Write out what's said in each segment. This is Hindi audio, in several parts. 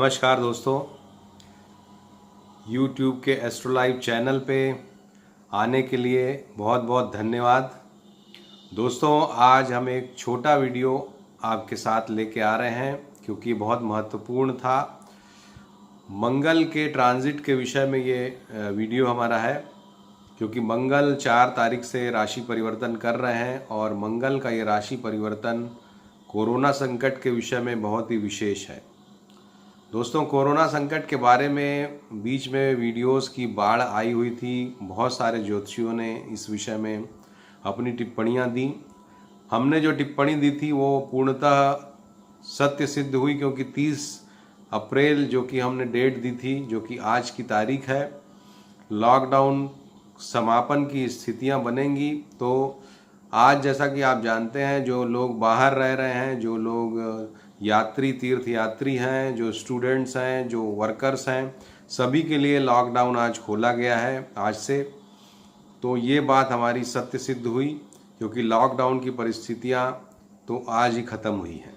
नमस्कार दोस्तों, YouTube के एस्ट्रो लाइव चैनल पे आने के लिए बहुत बहुत धन्यवाद। दोस्तों, आज हम एक छोटा वीडियो आपके साथ लेके आ रहे हैं क्योंकि बहुत महत्वपूर्ण था। मंगल के ट्रांजिट के विषय में ये वीडियो हमारा है क्योंकि मंगल 4 तारीख से राशि परिवर्तन कर रहे हैं और मंगल का ये राशि परिवर्तन कोरोना संकट के विषय में बहुत ही विशेष है। दोस्तों, कोरोना संकट के बारे में बीच में वीडियोस की बाढ़ आई हुई थी। बहुत सारे ज्योतिषियों ने इस विषय में अपनी टिप्पणियां दी। हमने जो टिप्पणी दी थी वो पूर्णतः सत्य सिद्ध हुई क्योंकि 30 अप्रैल जो कि हमने डेट दी थी, जो कि आज की तारीख है, लॉकडाउन समापन की स्थितियां बनेंगी। तो आज जैसा कि आप जानते हैं, जो लोग बाहर रह रहे हैं, जो लोग यात्री तीर्थ यात्री हैं, जो स्टूडेंट्स हैं, जो वर्कर्स हैं, सभी के लिए लॉकडाउन आज खोला गया है आज से। तो ये बात हमारी सत्य सिद्ध हुई क्योंकि लॉकडाउन की परिस्थितियां तो आज ही ख़त्म हुई हैं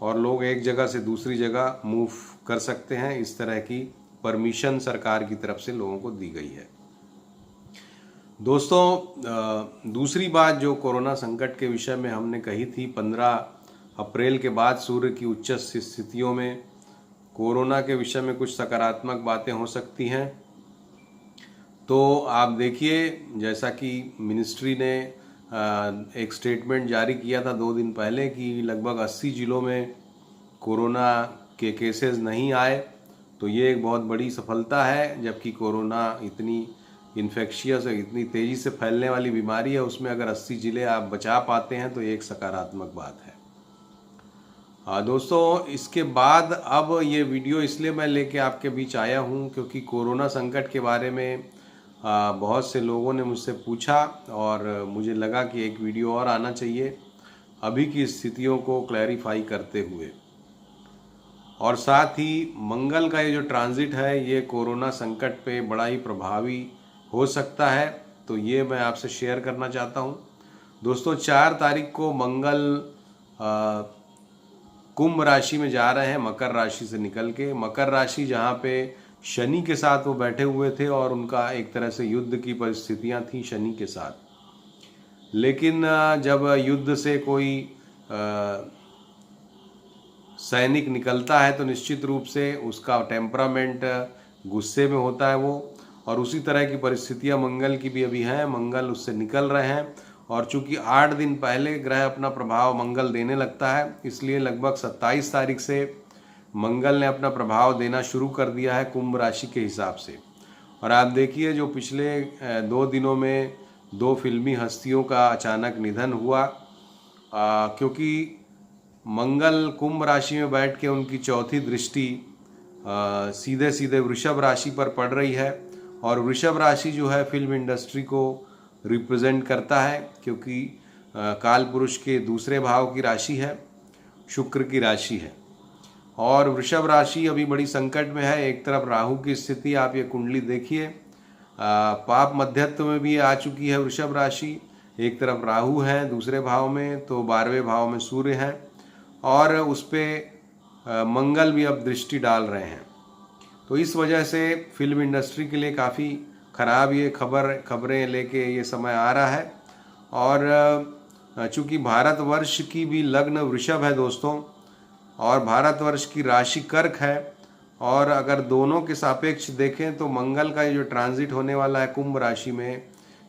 और लोग एक जगह से दूसरी जगह मूव कर सकते हैं। इस तरह की परमिशन सरकार की तरफ से लोगों को दी गई है। दोस्तों, दूसरी बात जो कोरोना संकट के विषय में हमने कही थी, 15 अप्रैल के बाद सूर्य की उच्च स्थितियों में कोरोना के विषय में कुछ सकारात्मक बातें हो सकती हैं। तो आप देखिए, जैसा कि मिनिस्ट्री ने एक स्टेटमेंट जारी किया था 2 दिन पहले कि लगभग 80 जिलों में कोरोना के केसेस नहीं आए, तो ये एक बहुत बड़ी सफलता है। जबकि कोरोना इतनी इन्फेक्शियस है, इतनी तेज़ी से फैलने वाली बीमारी है, उसमें अगर 80 जिले आप बचा पाते हैं तो ये एक सकारात्मक बात है। दोस्तों, इसके बाद अब ये वीडियो इसलिए मैं लेके आपके बीच आया हूँ क्योंकि कोरोना संकट के बारे में बहुत से लोगों ने मुझसे पूछा और मुझे लगा कि एक वीडियो और आना चाहिए अभी की स्थितियों को क्लैरिफाई करते हुए। और साथ ही मंगल का ये जो ट्रांजिट है ये कोरोना संकट पे बड़ा ही प्रभावी हो सकता है, तो ये मैं आपसे शेयर करना चाहता हूँ। दोस्तों, 4 तारीख को मंगल कुंभ राशि में जा रहे हैं, मकर राशि से निकल के। मकर राशि जहाँ पे शनि के साथ वो बैठे हुए थे और उनका एक तरह से युद्ध की परिस्थितियाँ थी शनि के साथ। लेकिन जब युद्ध से कोई सैनिक निकलता है तो निश्चित रूप से उसका टेम्परामेंट गुस्से में होता है वो, और उसी तरह की परिस्थितियां मंगल की भी अभी हैं। मंगल उससे निकल रहे हैं और चूंकि 8 दिन पहले ग्रह अपना प्रभाव मंगल देने लगता है, इसलिए लगभग 27 तारीख से मंगल ने अपना प्रभाव देना शुरू कर दिया है कुंभ राशि के हिसाब से। और आप देखिए, जो पिछले 2 दिनों में 2 फिल्मी हस्तियों का अचानक निधन हुआ क्योंकि मंगल कुंभ राशि में बैठ के उनकी चौथी दृष्टि सीधे सीधे वृषभ राशि पर पड़ रही है। और वृषभ राशि जो है फिल्म इंडस्ट्री को रिप्रेजेंट करता है क्योंकि काल पुरुष के दूसरे भाव की राशि है, शुक्र की राशि है। और वृषभ राशि अभी बड़ी संकट में है। एक तरफ राहु की स्थिति, आप ये कुंडली देखिए, पाप मध्यत्व में भी आ चुकी है वृषभ राशि। एक तरफ राहु है दूसरे भाव में, तो 12वें भाव में सूर्य है और उस पर मंगल भी अब दृष्टि डाल रहे हैं। तो इस वजह से फिल्म इंडस्ट्री के लिए काफ़ी ख़राब ये खबरें लेके ये समय आ रहा है। और चूँकि भारतवर्ष की भी लग्न वृषभ है दोस्तों, और भारतवर्ष की राशि कर्क है, और अगर दोनों के सापेक्ष देखें तो मंगल का ये जो ट्रांजिट होने वाला है कुंभ राशि में,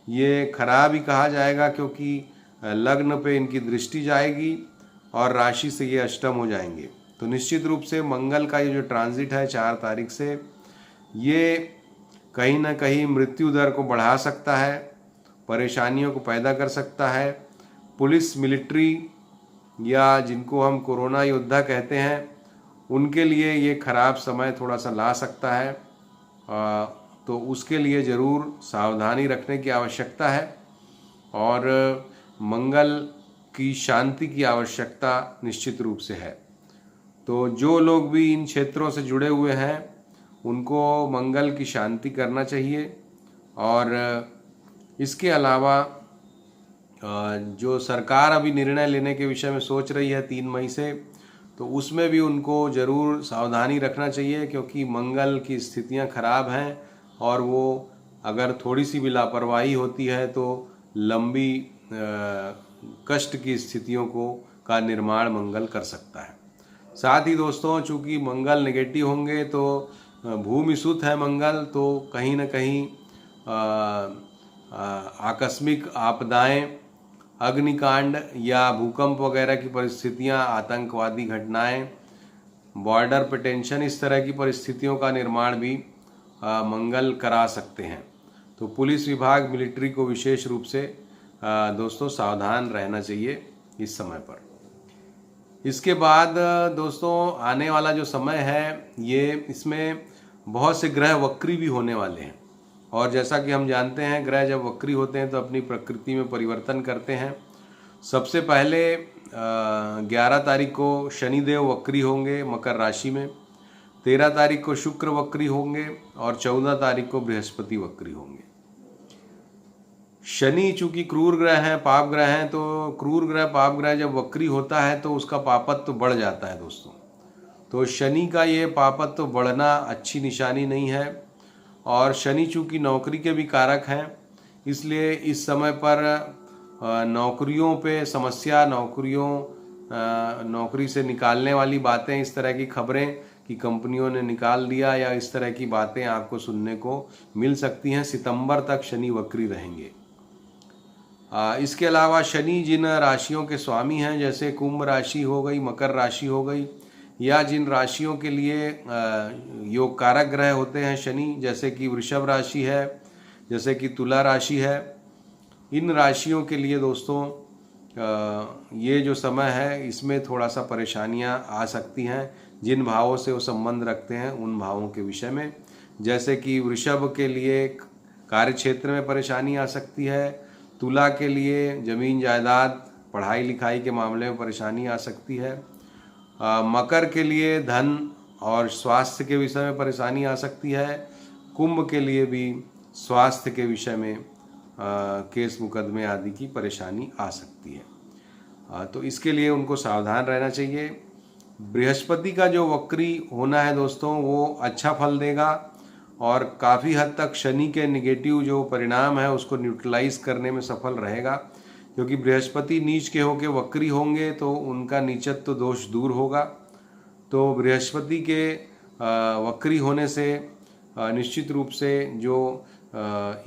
ये खराब ही कहा जाएगा क्योंकि लग्न पे इनकी दृष्टि जाएगी और राशि से ये अष्टम हो जाएंगे। तो निश्चित रूप से मंगल का ये जो ट्रांजिट है 4 तारीख से, ये कहीं ना कहीं मृत्यु दर को बढ़ा सकता है, परेशानियों को पैदा कर सकता है। पुलिस, मिलिट्री या जिनको हम कोरोना योद्धा कहते हैं, उनके लिए ये खराब समय थोड़ा सा ला सकता है। तो उसके लिए ज़रूर सावधानी रखने की आवश्यकता है और मंगल की शांति की आवश्यकता निश्चित रूप से है। तो जो लोग भी इन क्षेत्रों से जुड़े हुए हैं उनको मंगल की शांति करना चाहिए। और इसके अलावा जो सरकार अभी निर्णय लेने के विषय में सोच रही है 3 मई से, तो उसमें भी उनको ज़रूर सावधानी रखना चाहिए, क्योंकि मंगल की स्थितियां खराब हैं और वो अगर थोड़ी सी भी लापरवाही होती है तो लंबी कष्ट की स्थितियों का निर्माण मंगल कर सकता है। साथ ही दोस्तों, चूंकि मंगल नेगेटिव होंगे तो भूमि सुत है मंगल, तो कहीं न कहीं आकस्मिक आपदाएं, अग्निकांड या भूकंप वगैरह की परिस्थितियां, आतंकवादी घटनाएं, बॉर्डर पे टेंशन, इस तरह की परिस्थितियों का निर्माण भी मंगल करा सकते हैं। तो पुलिस विभाग, मिलिट्री को विशेष रूप से दोस्तों सावधान रहना चाहिए इस समय पर। इसके बाद दोस्तों आने वाला जो समय है, ये इसमें बहुत से ग्रह वक्री भी होने वाले हैं, और जैसा कि हम जानते हैं ग्रह जब वक्री होते हैं तो अपनी प्रकृति में परिवर्तन करते हैं। सबसे पहले 11 तारीख को शनिदेव वक्री होंगे मकर राशि में, 13 तारीख को शुक्र वक्री होंगे और 14 तारीख को बृहस्पति वक्री होंगे। शनि चूंकि क्रूर ग्रह है, पाप ग्रह है, तो क्रूर ग्रह, पाप ग्रह जब वक्री होता है तो उसका पापत्व तो बढ़ जाता है दोस्तों। तो शनि का ये पापत्व तो बढ़ना अच्छी निशानी नहीं है, और शनि चूंकि नौकरी के भी कारक हैं, इसलिए इस समय पर नौकरियों पे समस्या, नौकरी से निकालने वाली बातें, इस तरह की खबरें कि कंपनियों ने निकाल दिया या इस तरह की बातें आपको सुनने को मिल सकती हैं। सितंबर तक शनि वक्री रहेंगे। इसके अलावा शनि जिन राशियों के स्वामी हैं, जैसे कुंभ राशि हो गई, मकर राशि हो गई, या जिन राशियों के लिए योग कारक ग्रह होते हैं शनि, जैसे कि वृषभ राशि है, जैसे कि तुला राशि है, इन राशियों के लिए दोस्तों ये जो समय है इसमें थोड़ा सा परेशानियां आ सकती हैं, जिन भावों से वो संबंध रखते हैं उन भावों के विषय में। जैसे कि वृषभ के लिए कार्य क्षेत्र में परेशानी आ सकती है, तुला के लिए जमीन जायदाद, पढ़ाई लिखाई के मामले में परेशानी आ सकती है, मकर के लिए धन और स्वास्थ्य के विषय में परेशानी आ सकती है, कुंभ के लिए भी स्वास्थ्य के विषय में केस मुकदमे आदि की परेशानी आ सकती है। तो इसके लिए उनको सावधान रहना चाहिए। बृहस्पति का जो वक्री होना है दोस्तों, वो अच्छा फल देगा और काफ़ी हद तक शनि के नेगेटिव जो परिणाम है उसको न्यूट्रलाइज करने में सफल रहेगा, क्योंकि बृहस्पति नीच के होके वक्री होंगे तो उनका नीचत्व दोष दूर होगा। तो बृहस्पति के वक्री होने से निश्चित रूप से जो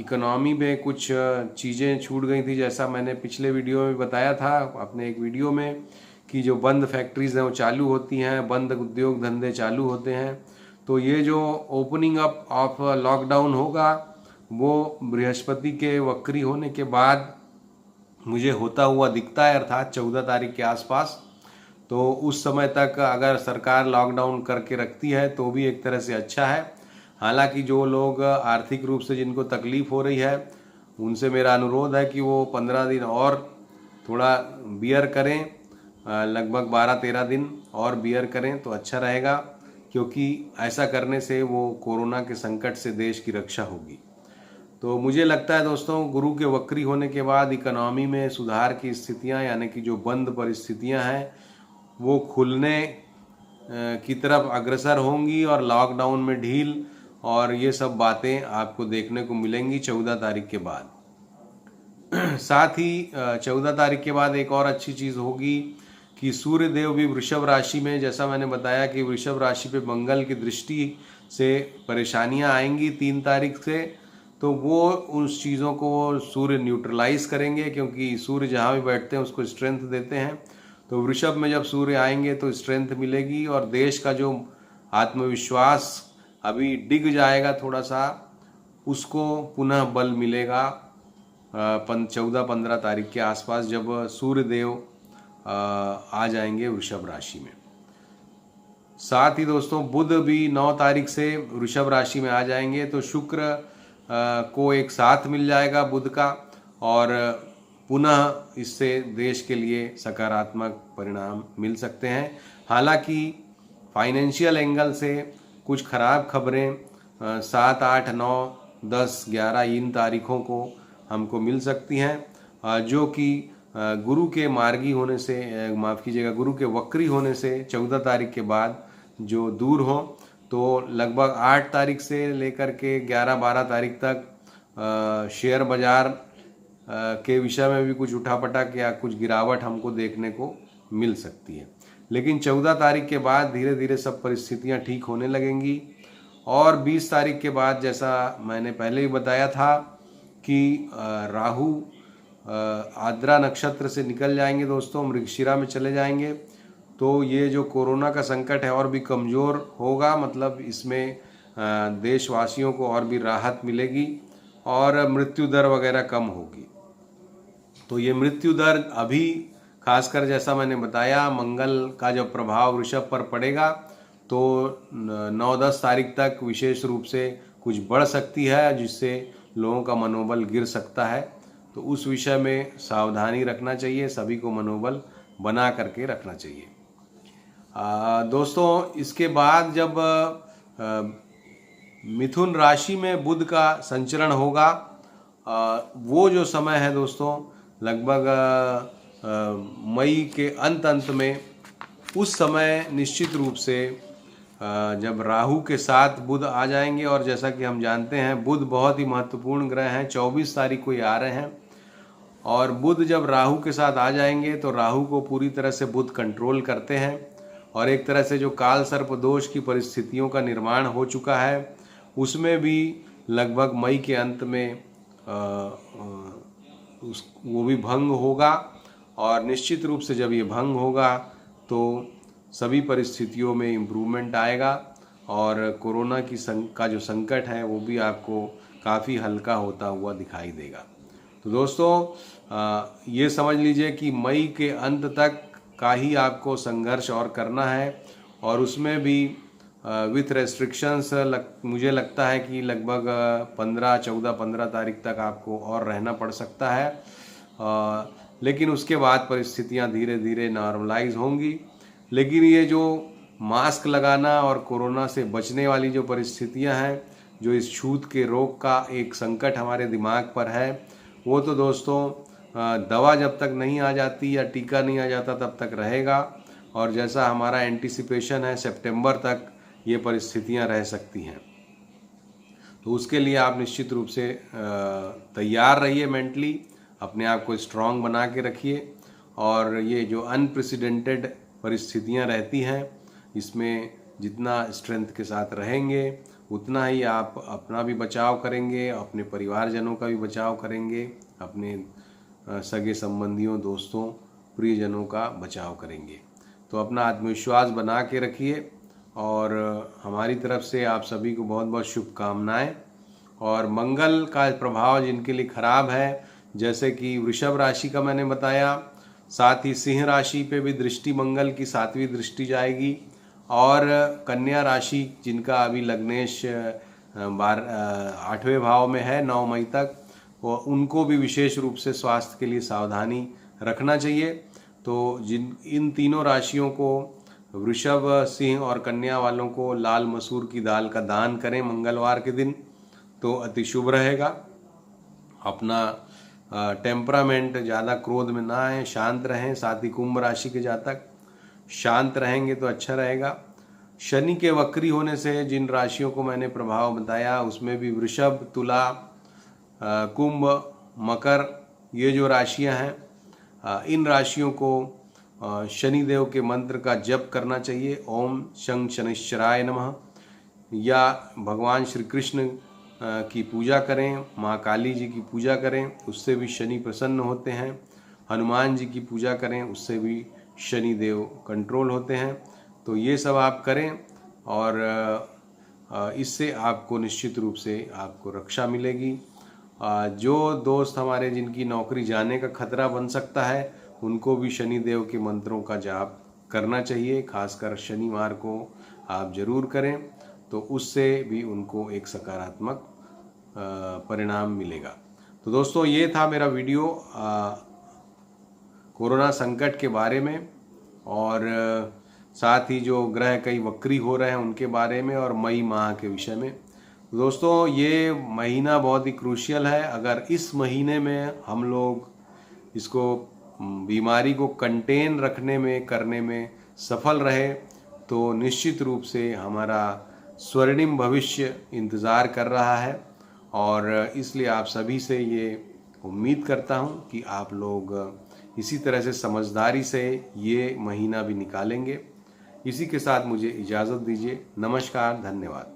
इकोनॉमी में कुछ चीज़ें छूट गई थी, जैसा मैंने पिछले वीडियो में बताया था अपने एक वीडियो में, कि जो बंद फैक्ट्रीज हैं वो चालू होती हैं, बंद उद्योग धंधे चालू होते हैं। तो ये जो ओपनिंग अप ऑफ लॉकडाउन होगा वो बृहस्पति के वक्री होने के बाद मुझे होता हुआ दिखता है, अर्थात 14 तारीख के आसपास। तो उस समय तक अगर सरकार लॉकडाउन करके रखती है तो भी एक तरह से अच्छा है। हालांकि जो लोग आर्थिक रूप से जिनको तकलीफ हो रही है उनसे मेरा अनुरोध है कि वो 15 दिन और थोड़ा बियर करें, लगभग 12-13 दिन और बियर करें तो अच्छा रहेगा, क्योंकि ऐसा करने से वो कोरोना के संकट से देश की रक्षा होगी। तो मुझे लगता है दोस्तों, गुरु के वक्री होने के बाद इकोनॉमी में सुधार की स्थितियां, यानी कि जो बंद परिस्थितियां हैं वो खुलने की तरफ अग्रसर होंगी और लॉकडाउन में ढील और ये सब बातें आपको देखने को मिलेंगी 14 तारीख के बाद। साथ ही 14 तारीख के बाद एक और अच्छी चीज़ होगी कि सूर्य देव भी वृषभ राशि में, जैसा मैंने बताया कि वृषभ राशि पे मंगल की दृष्टि से परेशानियां आएंगी 3 तारीख से, तो वो उस चीज़ों को सूर्य न्यूट्रलाइज करेंगे, क्योंकि सूर्य जहाँ भी बैठते हैं उसको स्ट्रेंथ देते हैं। तो वृषभ में जब सूर्य आएंगे तो स्ट्रेंथ मिलेगी और देश का जो आत्मविश्वास अभी डिग जाएगा थोड़ा सा, उसको पुनः बल मिलेगा 14-15 तारीख के आसपास, जब सूर्य देव आ जाएंगे वृषभ राशि में। साथ ही दोस्तों बुध भी 9 तारीख से वृषभ राशि में आ जाएंगे, तो शुक्र को एक साथ मिल जाएगा बुध का, और पुनः इससे देश के लिए सकारात्मक परिणाम मिल सकते हैं। हालांकि फाइनेंशियल एंगल से कुछ खराब खबरें 7, 8, 9, 10, 11 इन तारीखों को हमको मिल सकती हैं, जो कि गुरु के मार्गी होने से, माफ़ कीजिएगा, गुरु के वक्री होने से 14 तारीख के बाद जो दूर हो, तो लगभग 8 तारीख से लेकर के 11-12 तारीख तक शेयर बाजार के विषय में भी कुछ उठापटक या कुछ गिरावट हमको देखने को मिल सकती है। लेकिन 14 तारीख के बाद धीरे धीरे सब परिस्थितियां ठीक होने लगेंगी और 20 तारीख के बाद, जैसा मैंने पहले ही बताया था कि राहु आद्रा नक्षत्र से निकल जाएंगे दोस्तों, मृगशिरा में चले जाएंगे, तो ये जो कोरोना का संकट है और भी कमज़ोर होगा। मतलब इसमें देशवासियों को और भी राहत मिलेगी और मृत्यु दर वगैरह कम होगी। तो ये मृत्यु दर अभी खासकर जैसा मैंने बताया, मंगल का जब प्रभाव वृषभ पर पड़ेगा तो 9-10 तारीख तक विशेष रूप से कुछ बढ़ सकती है, जिससे लोगों का मनोबल गिर सकता है। तो उस विषय में सावधानी रखना चाहिए, सभी को मनोबल बना करके रखना चाहिए। दोस्तों, इसके बाद जब मिथुन राशि में बुध का संचरण होगा, वो जो समय है दोस्तों लगभग मई के अंत में, उस समय निश्चित रूप से जब राहु के साथ बुध आ जाएंगे, और जैसा कि हम जानते हैं बुध बहुत ही महत्वपूर्ण ग्रह हैं, 24 तारीख को ये आ रहे हैं, और बुध जब राहु के साथ आ जाएंगे तो राहु को पूरी तरह से बुध कंट्रोल करते हैं, और एक तरह से जो काल सर्प दोष की परिस्थितियों का निर्माण हो चुका है उसमें भी लगभग मई के अंत में वो भी भंग होगा। और निश्चित रूप से जब ये भंग होगा तो सभी परिस्थितियों में इम्प्रूवमेंट आएगा और कोरोना का जो संकट है वो भी आपको काफ़ी हल्का होता हुआ दिखाई देगा। तो दोस्तों, ये समझ लीजिए कि मई के अंत तक का ही आपको संघर्ष और करना है, और उसमें भी विथ रेस्ट्रिक्शंस मुझे लगता है कि लगभग 15 तारीख तक आपको और रहना पड़ सकता है, लेकिन उसके बाद परिस्थितियां धीरे धीरे नॉर्मलाइज होंगी। लेकिन ये जो मास्क लगाना और कोरोना से बचने वाली जो परिस्थितियां हैं, जो इस छूत के रोग का एक संकट हमारे दिमाग पर है, वो तो दोस्तों दवा जब तक नहीं आ जाती या टीका नहीं आ जाता तब तक रहेगा, और जैसा हमारा एंटिसिपेशन है सितंबर तक ये परिस्थितियां रह सकती हैं। तो उसके लिए आप निश्चित रूप से तैयार रहिए, मेंटली अपने आप को स्ट्रांग बना के रखिए, और ये जो अनप्रेसिडेंटेड परिस्थितियां रहती हैं इसमें जितना स्ट्रेंथ के साथ रहेंगे उतना ही आप अपना भी बचाव करेंगे, अपने परिवारजनों का भी बचाव करेंगे, अपने सगे संबंधियों, दोस्तों, प्रियजनों का बचाव करेंगे। तो अपना आत्मविश्वास बना के रखिए, और हमारी तरफ से आप सभी को बहुत बहुत शुभकामनाएं। और मंगल का प्रभाव जिनके लिए खराब है, जैसे कि वृषभ राशि का मैंने बताया, साथ ही सिंह राशि पे भी दृष्टि मंगल की 7वीं दृष्टि जाएगी, और कन्या राशि जिनका अभी लग्नेश 8वें भाव में है 9 मई तक, वो उनको भी विशेष रूप से स्वास्थ्य के लिए सावधानी रखना चाहिए। तो इन तीनों राशियों को, वृषभ, सिंह और कन्या वालों को लाल मसूर की दाल का दान करें मंगलवार के दिन, तो अति शुभ रहेगा। अपना टेम्परामेंट, ज़्यादा क्रोध में ना आए, शांत रहें। साथ ही कुंभ राशि के जातक शांत रहेंगे तो अच्छा रहेगा। शनि के वक्री होने से जिन राशियों को मैंने प्रभाव बताया उसमें भी वृषभ, तुला, कुंभ, मकर, ये जो राशियां हैं, इन राशियों को शनिदेव के मंत्र का जप करना चाहिए। ओम शं शनिश्चराय नमः, या भगवान श्री कृष्ण की पूजा करें, माँ काली जी की पूजा करें, उससे भी शनि प्रसन्न होते हैं। हनुमान जी की पूजा करें, उससे भी शनि देव कंट्रोल होते हैं। तो ये सब आप करें, और इससे आपको निश्चित रूप से आपको रक्षा मिलेगी। जो दोस्त हमारे जिनकी नौकरी जाने का खतरा बन सकता है, उनको भी शनि देव के मंत्रों का जाप करना चाहिए, खासकर शनिवार को आप जरूर करें, तो उससे भी उनको एक सकारात्मक परिणाम मिलेगा। तो दोस्तों, ये था मेरा वीडियो कोरोना संकट के बारे में, और साथ ही जो ग्रह कई वक्री हो रहे हैं उनके बारे में, और मई माह के विषय में। दोस्तों, ये महीना बहुत ही क्रूशियल है। अगर इस महीने में हम लोग इसको बीमारी को कंटेन रखने में करने में सफल रहे तो निश्चित रूप से हमारा स्वर्णिम भविष्य इंतज़ार कर रहा है। और इसलिए आप सभी से ये उम्मीद करता हूँ कि आप लोग इसी तरह से समझदारी से ये महीना भी निकालेंगे। इसी के साथ मुझे इजाज़त दीजिए। नमस्कार, धन्यवाद।